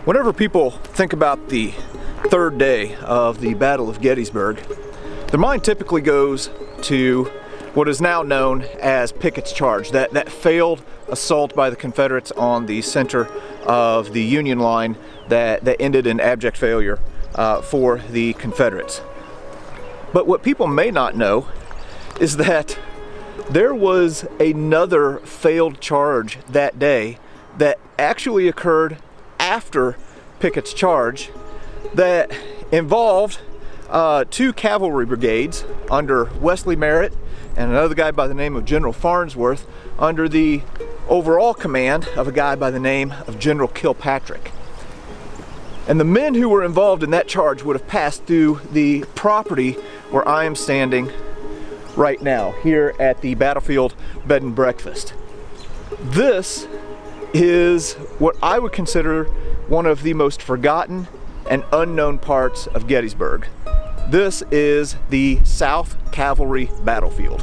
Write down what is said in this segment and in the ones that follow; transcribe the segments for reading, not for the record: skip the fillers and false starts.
Whenever people think about the third day of the Battle of Gettysburg, their mind typically goes to what is now known as Pickett's charge, that failed assault by the Confederates on the center of the Union line that ended in abject failure for the Confederates. But what people may not know is that there was another failed charge that day that actually occurred after Pickett's charge that involved two cavalry brigades under Wesley Merritt and another guy by the name of General Farnsworth under the overall command of a guy by the name of General Kilpatrick. And the men who were involved in that charge would have passed through the property where I am standing right now, here at the battlefield bed and breakfast. This is what I would consider one of the most forgotten and unknown parts of Gettysburg. This is the South Cavalry battlefield.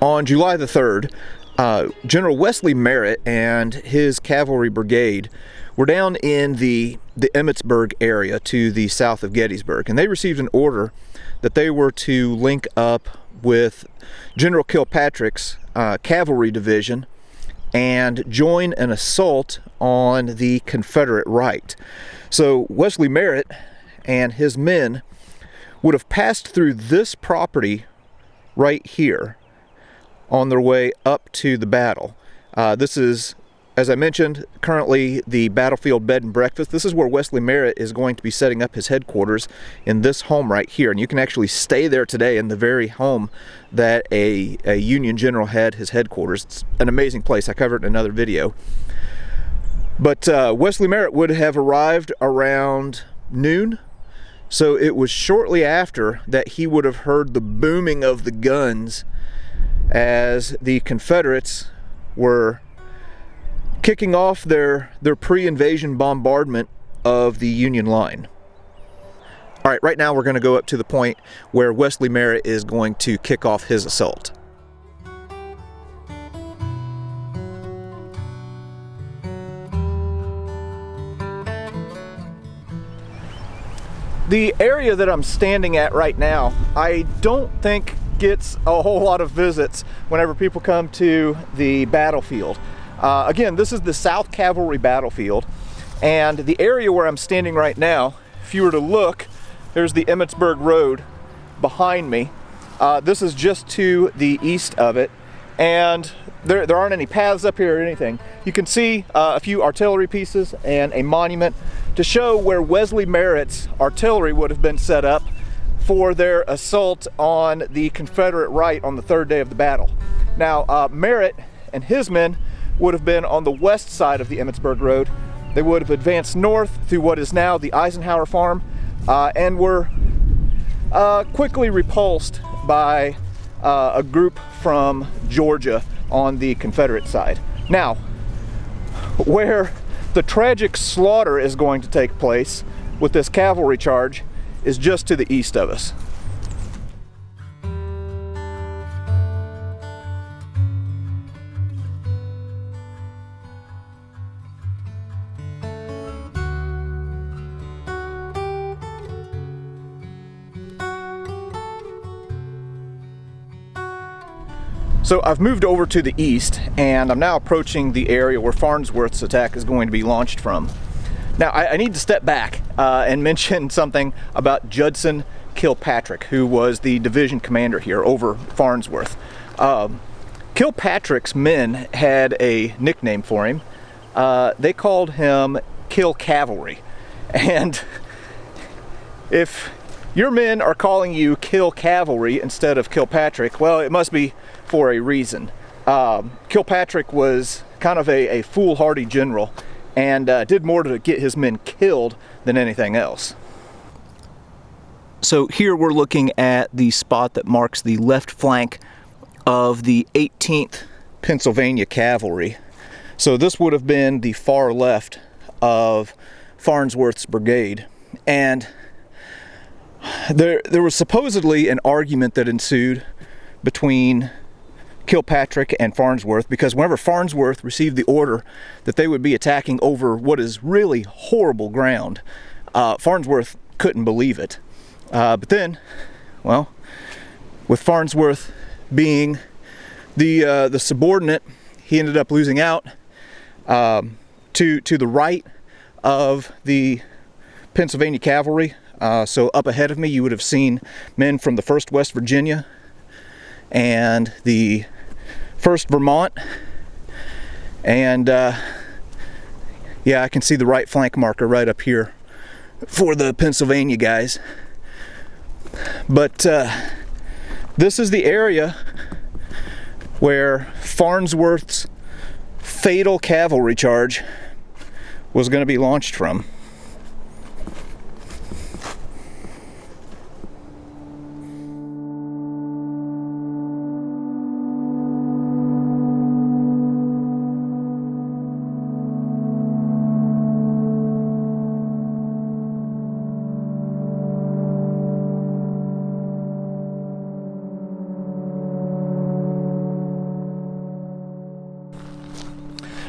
On July the 3rd, General Wesley Merritt and his cavalry brigade were down in the Emmitsburg area to the south of Gettysburg, and they received an order that they were to link up with General Kilpatrick's cavalry division and join an assault on the Confederate right. So Wesley Merritt and his men would have passed through this property right here on their way up to the battle. This is, as I mentioned, currently the battlefield bed and breakfast. This is where Wesley Merritt is going to be setting up his headquarters, in this home right here. And you can actually stay there today in the very home that a Union general had his headquarters. It's an amazing place. I covered it in another video. But Wesley Merritt would have arrived around noon. So it was shortly after that he would have heard the booming of the guns as the Confederates were kicking off their pre-invasion bombardment of the Union line. All right, right now we're going to go up to the point where Wesley Merritt is going to kick off his assault. The area that I'm standing at right now, I don't think gets a whole lot of visits whenever people come to the battlefield. Again, this is the South Cavalry battlefield, and the area where I'm standing right now, if you were to look, there's the Emmitsburg Road behind me. This is just to the east of it, and there aren't any paths up here or anything. You can see a few artillery pieces and a monument to show where Wesley Merritt's artillery would have been set up for their assault on the Confederate right on the third day of the battle. Now, Merritt and his men would have been on the west side of the Emmitsburg Road. They would have advanced north through what is now the Eisenhower Farm and were quickly repulsed by a group from Georgia on the Confederate side. Now, where the tragic slaughter is going to take place with this cavalry charge is just to the east of us. So I've moved over to the east, and I'm now approaching the area where Farnsworth's attack is going to be launched from. Now, I need to step back and mention something about Judson Kilpatrick, who was the division commander here over Farnsworth. Kilpatrick's men had a nickname for him. They called him Kill Cavalry. And if your men are calling you Kill Cavalry instead of Kilpatrick, well, it must be for a reason. Kilpatrick was kind of a foolhardy general and did more to get his men killed than anything else. So here we're looking at the spot that marks the left flank of the 18th Pennsylvania Cavalry. So this would have been the far left of Farnsworth's brigade. And there was supposedly an argument that ensued between Kilpatrick and Farnsworth, because whenever Farnsworth received the order that they would be attacking over what is really horrible ground, Farnsworth couldn't believe it. But then, well, with Farnsworth being the subordinate, he ended up losing out to the right of the Pennsylvania Cavalry. So up ahead of me, you would have seen men from the 1st West Virginia and the 1st Vermont, and yeah, I can see the right flank marker right up here for the Pennsylvania guys. But this is the area where Farnsworth's fatal cavalry charge was going to be launched from.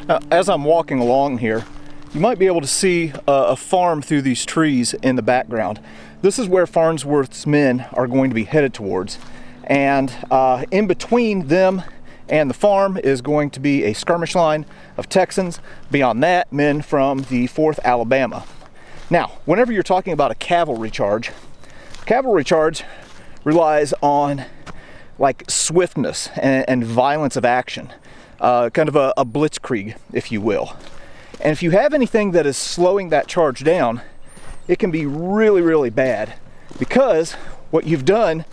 Now, as I'm walking along here, you might be able to see a farm through these trees in the background. This is where Farnsworth's men are going to be headed towards. And in between them and the farm is going to be a skirmish line of Texans. Beyond that, men from the 4th Alabama. Now, whenever you're talking about a cavalry charge relies on like swiftness and violence of action. Kind of a blitzkrieg, if you will. And if you have anything that is slowing that charge down, it can be really, really bad, because what you've done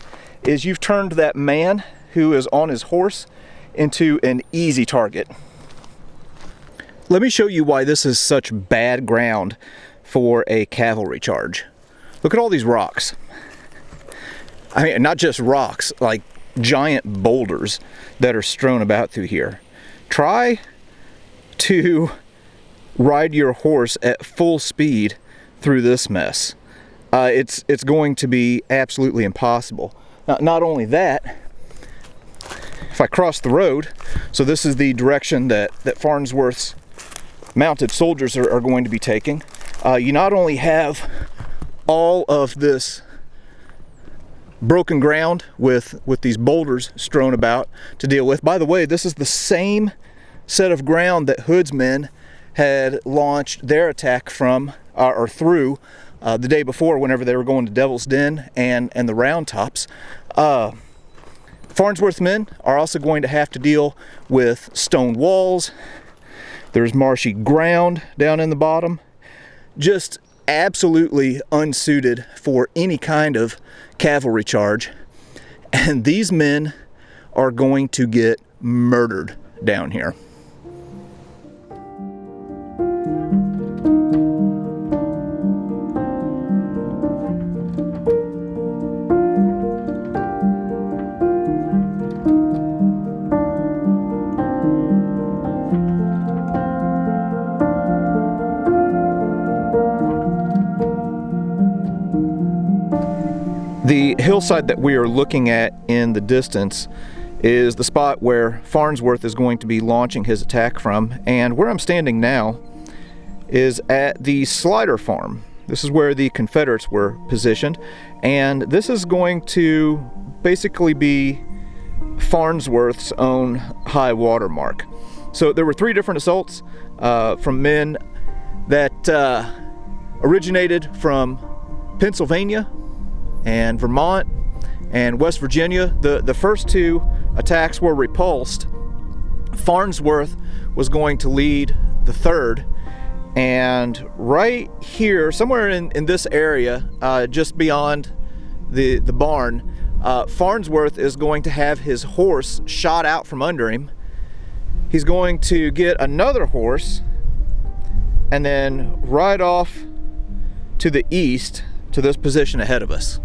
is you've turned that man who is on his horse into an easy target. Let me show you why this is such bad ground for a cavalry charge. Look at all these rocks. I mean, not just rocks, like giant boulders that are strewn about through here. Try to ride your horse at full speed through this mess. It's going to be absolutely impossible. Now, not only that, if I cross the road, so this is the direction that Farnsworth's mounted soldiers are going to be taking, you not only have all of this broken ground with these boulders strewn about to deal with. By the way, this is the same set of ground that Hood's men had launched their attack from or through the day before, whenever they were going to Devil's Den and the Round Tops. Farnsworth's men are also going to have to deal with stone walls. There's marshy ground down in the bottom. Just absolutely unsuited for any kind of cavalry charge, and these men are going to get murdered down here. The hillside that we are looking at in the distance is the spot where Farnsworth is going to be launching his attack from, and where I'm standing now is at the Slider Farm. This is where the Confederates were positioned, and this is going to basically be Farnsworth's own high water mark. So there were 3 different assaults from men that originated from Pennsylvania and Vermont and West Virginia. The first 2 attacks were repulsed. Farnsworth was going to lead the 3rd, and right here, somewhere in this area, just beyond the barn, Farnsworth is going to have his horse shot out from under him. He's going to get another horse and then ride off to the east to this position ahead of us.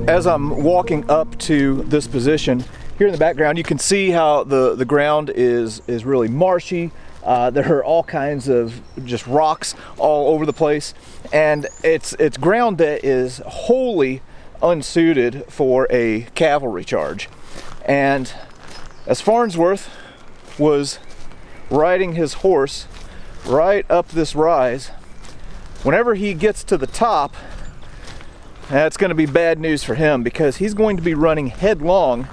as I'm walking up to this position, here in the background you can see how the ground is really marshy. There are all kinds of just rocks all over the place, and it's ground that is wholly unsuited for a cavalry charge. And as Farnsworth was riding his horse right up this rise, whenever he gets to the top, that's going to be bad news for him, because he's going to be running headlong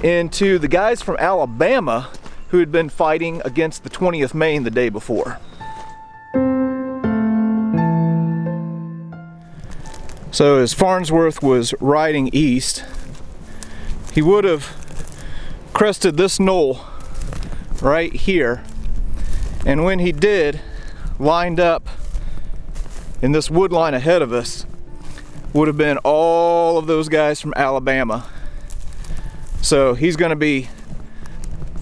into the guys from Alabama who had been fighting against the 20th Maine the day before. So as Farnsworth was riding east, he would have crested this knoll right here, and when he did, lined up in this wood line ahead of us would have been all of those guys from Alabama. So he's going to be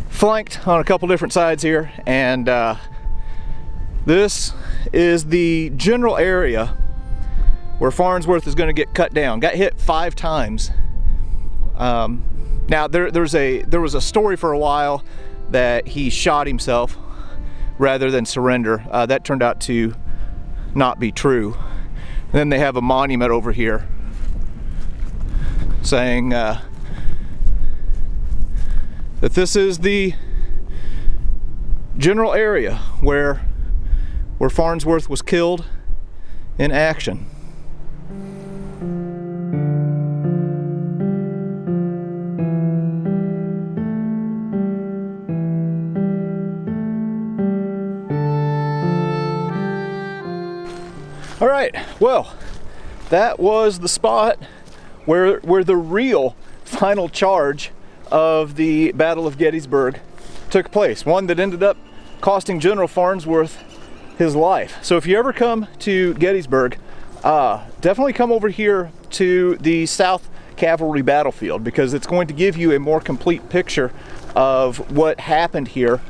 flanked on a couple different sides here, and this is the general area where Farnsworth is going to get cut down. Got hit 5 times. Now there was a story for a while that he shot himself rather than surrender. That turned out to not be true. And then they have a monument over here saying that this is the general area where Farnsworth was killed in action. All right, well, that was the spot where the real final charge of the Battle of Gettysburg took place, one that ended up costing General Farnsworth his life. So if you ever come to Gettysburg, definitely come over here to the South Cavalry battlefield, because it's going to give you a more complete picture of what happened here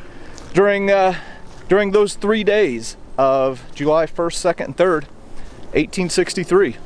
during those 3 days of July 1st, 2nd, and 3rd, 1863.